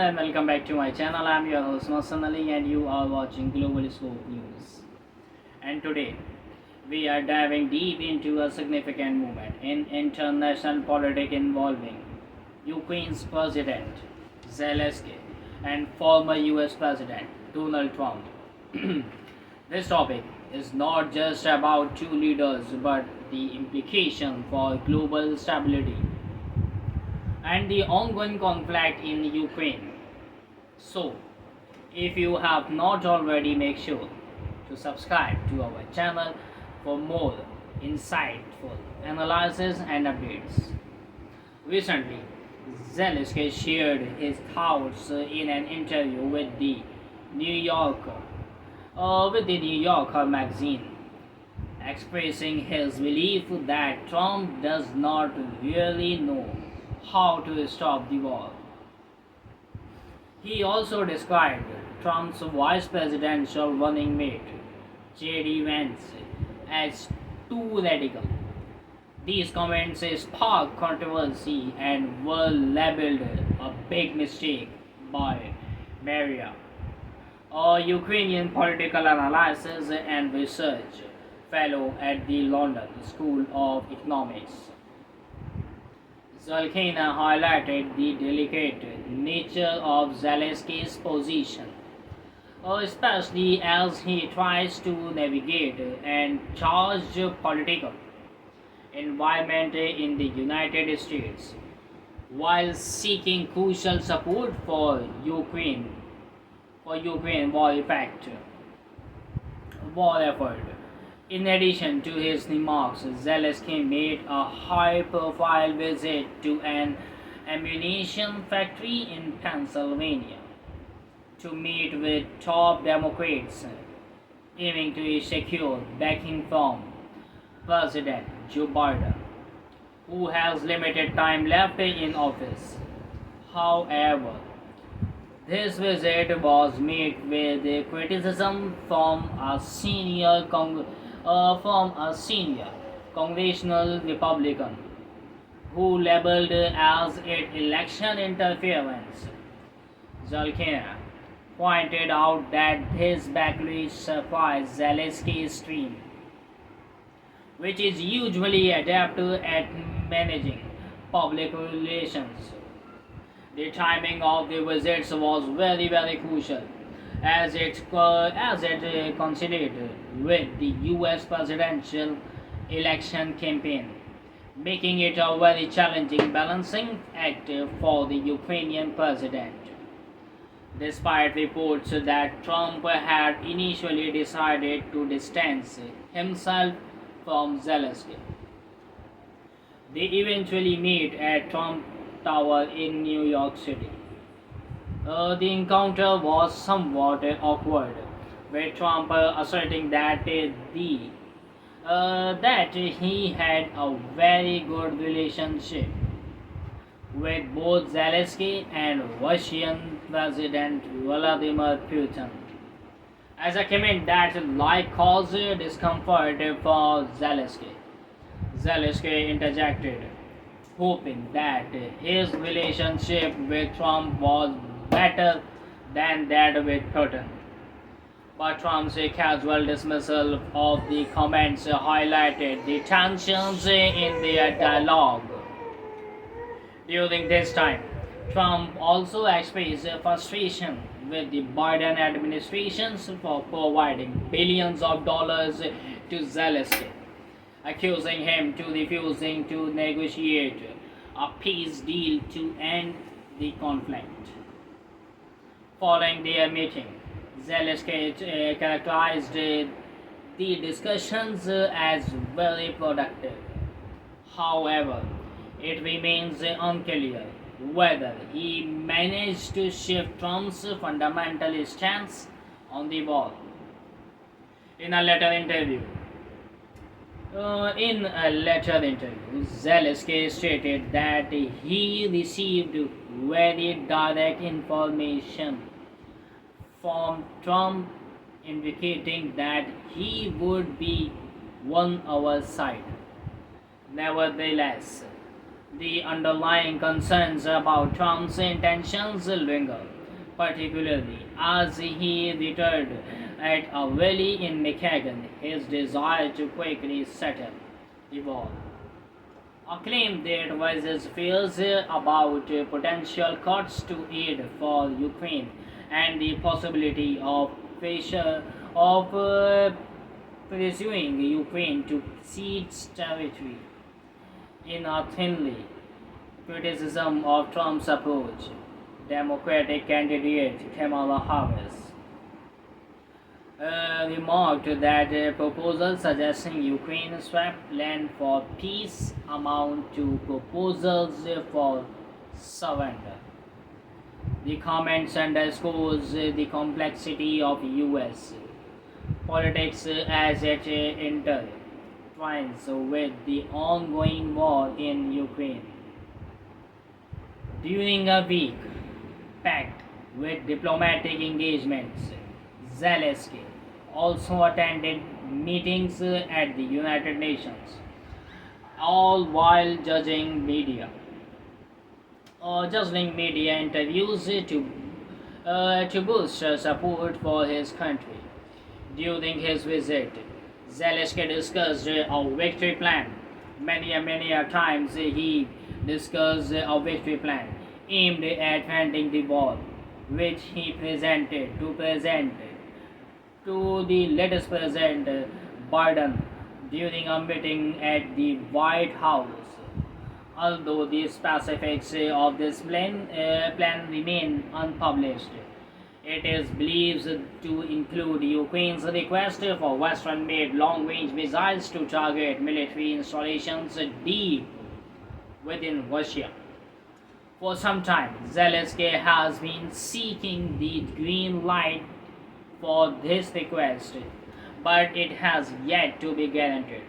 and welcome back to my channel. I'm your host Masan Ali and you are watching Global Scope News. And today we are diving deep into a significant movement in international politics involving Ukraine's President Zelensky and former US President Donald Trump. This topic is not just about two leaders but the implication for global stability and the ongoing conflict in Ukraine. So, if you have not already, make sure to subscribe to our channel for more insightful analysis and updates. Recently, Zelensky shared his thoughts in an interview with the New Yorker, New Yorker magazine, expressing his belief that Trump does not really know how to stop the war. He also described Trump's vice presidential running mate, J.D. Vance, as too radical. These comments sparked controversy and were labeled a big mistake by Maria, a Ukrainian political analysis and research fellow at the London School of Economics. Zalkina highlighted the delicate nature of Zelensky's position, especially as he tries to navigate an charged political environment in the United States while seeking crucial support for Ukraine war effort. In addition to his remarks, Zelensky made a high-profile visit to an ammunition factory in Pennsylvania to meet with top Democrats, aiming to secure backing from President Joe Biden, who has limited time left in office. However, this visit was met with criticism from a senior congressional Republican who labeled as it election interference. Zalkina pointed out that his backlash surprised Zelensky's stream, which is usually adept at managing public relations. The timing of the visits was very crucial as it coincided with the US presidential election campaign, making it a very challenging balancing act for the Ukrainian president. Despite reports that Trump had initially decided to distance himself from Zelensky, they eventually meet at Trump Tower in New York City. The encounter was somewhat awkward, with Trump asserting that he had a very good relationship with both Zelensky and Russian President Vladimir Putin, as a comment that like caused discomfort for Zelensky. Zelensky interjected, hoping that his relationship with Trump was better than that with Putin. But Trump's casual dismissal of the comments highlighted the tensions in their dialogue. During this time, Trump also expressed frustration with the Biden administration for providing billions of dollars to Zelensky, accusing him to refusing to negotiate a peace deal to end the conflict. Following their meeting, Zelensky characterized the discussions as very productive. However, it remains unclear whether he managed to shift Trump's fundamental stance on the war. In a later interview, Zelensky stated that he received very direct information from Trump indicating that he would be on our side. Nevertheless, the underlying concerns about Trump's intentions linger, particularly as he returned at a rally in Michigan. His desire to quickly settle the war. A claim that raises fears about potential cuts to aid for Ukraine and the possibility of pressure of pursuing Ukraine to cede territory in a thinly criticism of Trump's approach. Democratic candidate Kamala Harris remarked that proposals suggesting Ukraine swap land for peace amount to proposals for surrender. The comments underscores the complexity of U.S. politics as it intertwines with the ongoing war in Ukraine. During a week packed with diplomatic engagements, Zelensky also attended meetings at the United Nations, all while judging media interviews to boost support for his country. During his visit, Zelensky discussed a victory plan. Many a times he discussed a victory plan aimed at ending the war, which he present to the latest President Biden during a meeting at the White House. Although the specifics of this plan remain unpublished, it is believed to include Ukraine's request for Western-made long-range missiles to target military installations deep within Russia. For some time, Zelensky has been seeking the green light for this request, but it has yet to be guaranteed.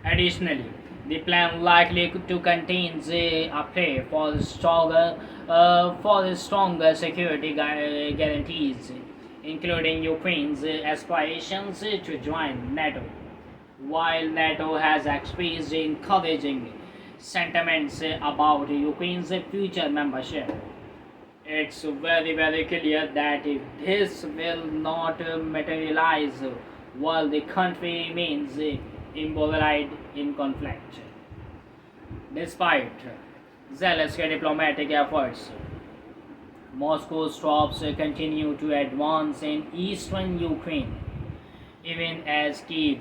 Additionally, the plan likely to contain a play for stronger security guarantees, including Ukraine's aspirations to join NATO. While NATO has expressed encouraging sentiments about Ukraine's future membership, it's very clear that if this will not materialize while the country remains embroiled in conflict. Despite Zelensky's diplomatic efforts, Moscow's troops continue to advance in eastern Ukraine, even as Kiev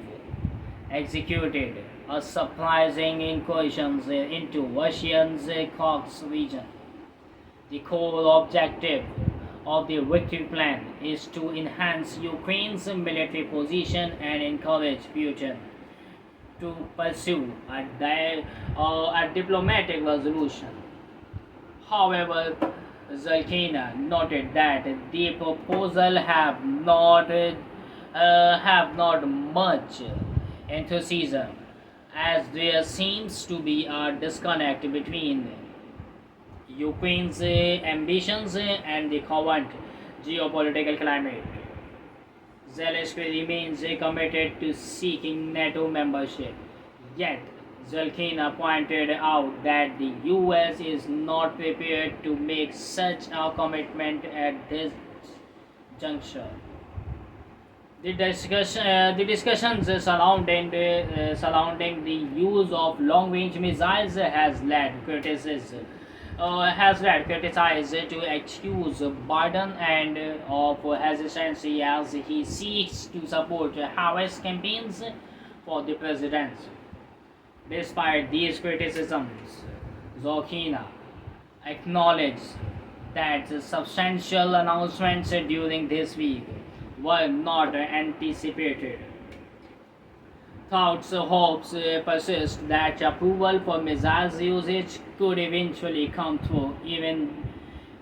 executed a surprising incursions into Russia's Kursk region. The core objective of the victory plan is to enhance Ukraine's military position and encourage Putin to pursue a diplomatic resolution. However, Zalkina noted that the proposal have not much enthusiasm, as there seems to be a disconnect between Ukraine's ambitions and the current geopolitical climate. Zelensky remains committed to seeking NATO membership, yet Zalkina pointed out that the US is not prepared to make such a commitment at this juncture. The discussions surrounding the use of long-range missiles has led criticized to accuse Biden and of hesitancy as he seeks to support Harris campaigns for the presidency. Despite these criticisms, Zalkina acknowledged that substantial announcements during this week were not anticipated. Hopes persist that approval for missiles usage could eventually come through, even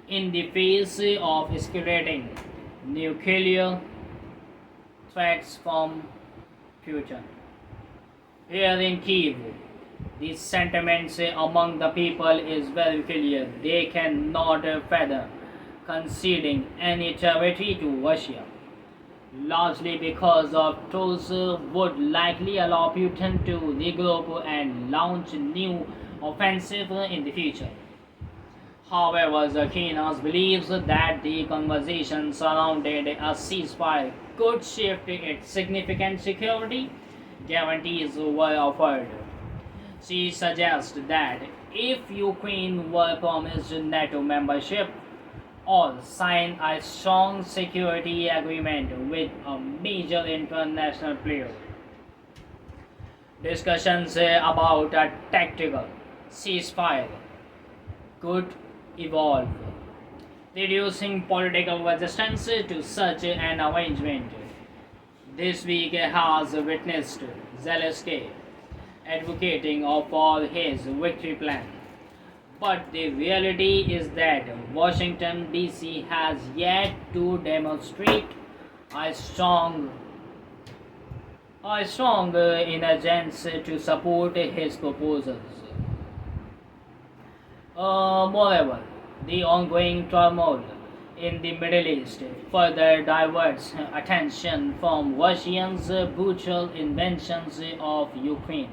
in the face of escalating nuclear threats from Putin. Here in Kiev, the sentiments among the people is very clear. They cannot fathom conceding any territory to Russia, largely because of those would likely allow Putin to regroup and launch new offensive in the future. However, Zakhinas believes that the conversation surrounding a ceasefire could shift its significant security guarantees were offered. She suggests that if Ukraine were promised NATO membership or sign a strong security agreement with a major international player, discussions about a tactical ceasefire could evolve, reducing political resistance to such an arrangement. This week has witnessed Zelensky advocating for his victory plan. But the reality is that Washington DC has yet to demonstrate a strong intelligence to support his proposals. Moreover, the ongoing turmoil in the Middle East further diverts attention from Russia's brutal invasions of Ukraine.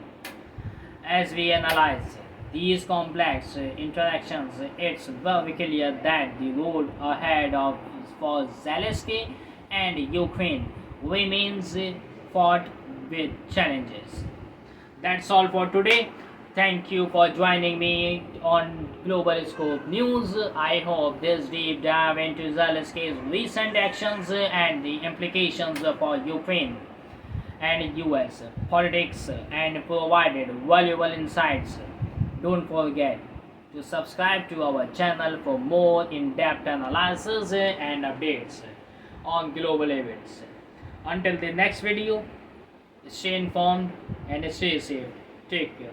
As we analyze these complex interactions, it's very clear that the road ahead for Zelensky and Ukraine remains fraught with challenges. That's all for today. Thank you for joining me on Global Scope News. I hope this deep dive into Zelensky's recent actions and the implications for Ukraine and US politics and provided valuable insights. Don't forget to subscribe to our channel for more in-depth analysis and updates on global events. Until the next video, stay informed and stay safe. Take care.